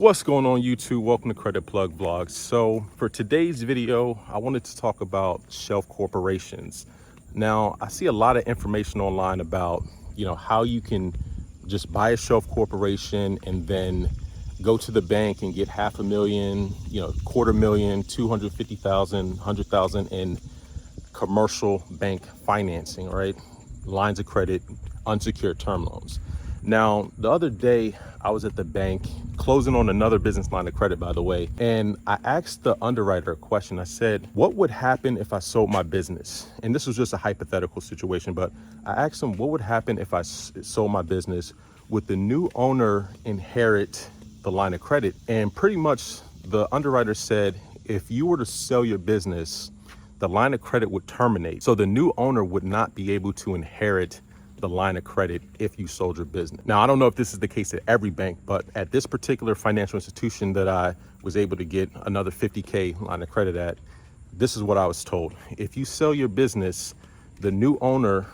What's going on YouTube? Welcome to Credit Plug Vlogs. So for today's video, I wanted to talk about shelf corporations. Now, I see a lot of information online about, how you can just buy a shelf corporation and then go to the bank and get $500,000, $250,000, 250,000, 100,000 in commercial bank financing, right? Lines of credit, unsecured term loans. Now, the other day I was at the bank closing on another business line of credit, by the way, and I asked the underwriter a question. I said, what would happen if I sold my business? And this was just a hypothetical situation, but I asked him, what would happen if I sold my business? Would the new owner inherit the line of credit? And pretty much the underwriter said, if you were to sell your business, the line of credit would terminate. So the new owner would not be able to inherit the line of credit if you sold your business. Now, I don't know if this is the case at every bank, but at this particular financial institution that I was able to get another 50K line of credit at, this is what I was told. If you sell your business, the new owner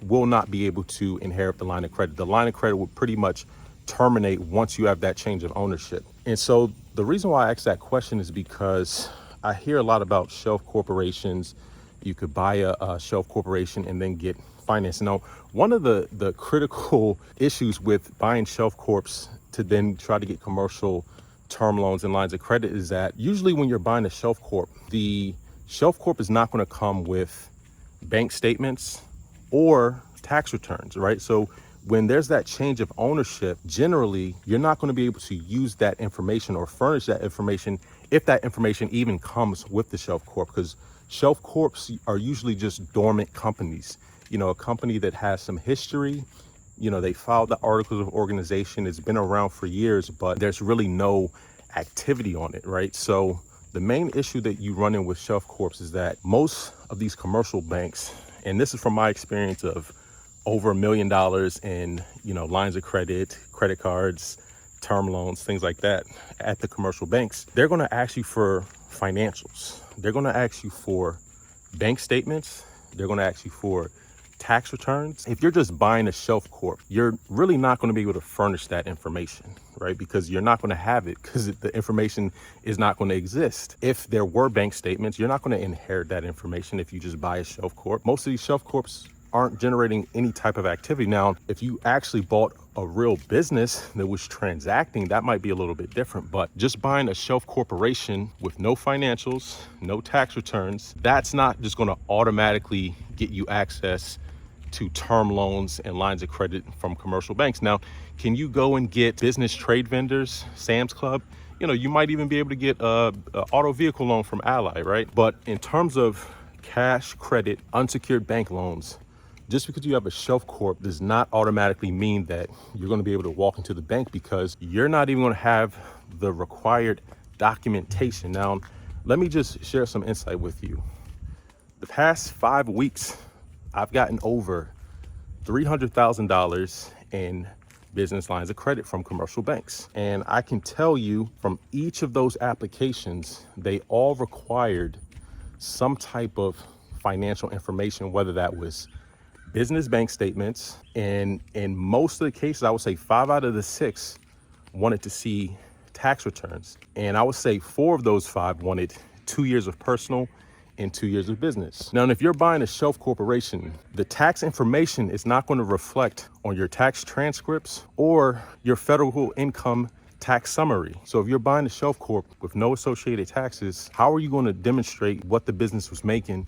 will not be able to inherit the line of credit. The line of credit will pretty much terminate once you have that change of ownership. And so the reason why I asked that question is because I hear a lot about shelf corporations. You could buy a shelf corporation and then get finance. Now, one of the critical issues with buying shelf corps to then try to get commercial term loans and lines of credit is that usually when you're buying a shelf corp, the shelf corp is not going to come with bank statements or tax returns, right? So when there's that change of ownership, generally, you're not going to be able to use that information or furnish that information if that information even comes with the shelf corp, because shelf corps are usually just dormant companies. A company that has some history, they filed the articles of organization. It's been around for years, but there's really no activity on it, right? So the main issue that you run in with shelf corps is that most of these commercial banks, and this is from my experience of over $1 million in, lines of credit, credit cards, term loans, things like that at the commercial banks, they're going to ask you for financials. They're going to ask you for bank statements. They're going to ask you for tax returns. If you're just buying a shelf corp, you're really not going to be able to furnish that information, right? Because you're not going to have it, because the information is not going to exist. If there were bank statements, you're not going to inherit that information if you just buy a shelf corp. Most of these shelf corps aren't generating any type of activity. Now, if you actually bought a real business that was transacting, that might be a little bit different. But just buying a shelf corporation with no financials, no tax returns, that's not just going to automatically get you access to term loans and lines of credit from commercial banks. Now, can you go and get business trade vendors, Sam's Club? You might even be able to get a auto vehicle loan from Ally, right? But in terms of cash credit, unsecured bank loans, just because you have a shelf corp does not automatically mean that you're going to be able to walk into the bank, because you're not even going to have the required documentation. Now, let me just share some insight with you. The past 5 weeks, I've gotten over $300,000 in business lines of credit from commercial banks. And I can tell you from each of those applications, they all required some type of financial information, whether that was business bank statements. And in most of the cases, I would say 5 out of the 6 wanted to see tax returns. And I would say 4 of those 5 wanted 2 years of personal and 2 years of business. Now, if you're buying a shelf corporation, the tax information is not going to reflect on your tax transcripts or your federal income tax summary. So if you're buying a shelf corp with no associated taxes, how are you going to demonstrate what the business was making?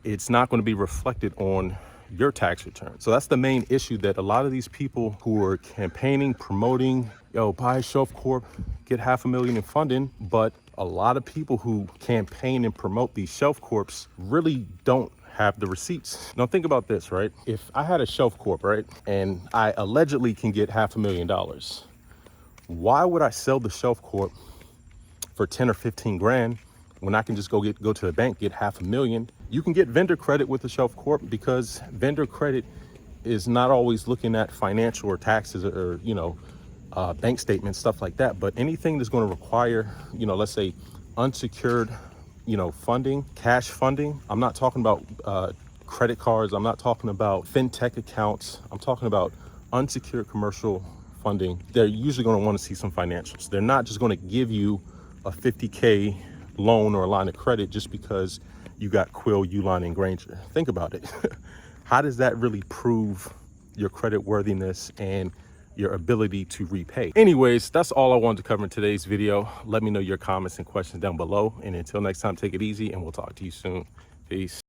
It's not going to be reflected on your tax return. So that's the main issue that a lot of these people who are campaigning, promoting, buy a shelf corp, get $500,000 in funding, but a lot of people who campaign and promote these shelf corps really don't have the receipts. Now think about this, right? If I had a shelf corp, right, and I allegedly can get $500,000, why would I sell the shelf corp for 10 or 15 grand when I can just go to the bank, get $500,000? You can get vendor credit with the shelf corp, because vendor credit is not always looking at financial or taxes or bank statements, stuff like that. But anything that's going to require, let's say unsecured, funding, cash funding. I'm not talking about credit cards. I'm not talking about fintech accounts. I'm talking about unsecured commercial funding, they're usually going to want to see some financials. They're not just going to give you a 50K loan or a line of credit just because you got Quill, Uline, and Granger. Think about it. How does that really prove your credit worthiness and your ability to repay? Anyways, that's all I wanted to cover in today's video. Let me know your comments and questions down below. And until next time, take it easy and we'll talk to you soon. Peace.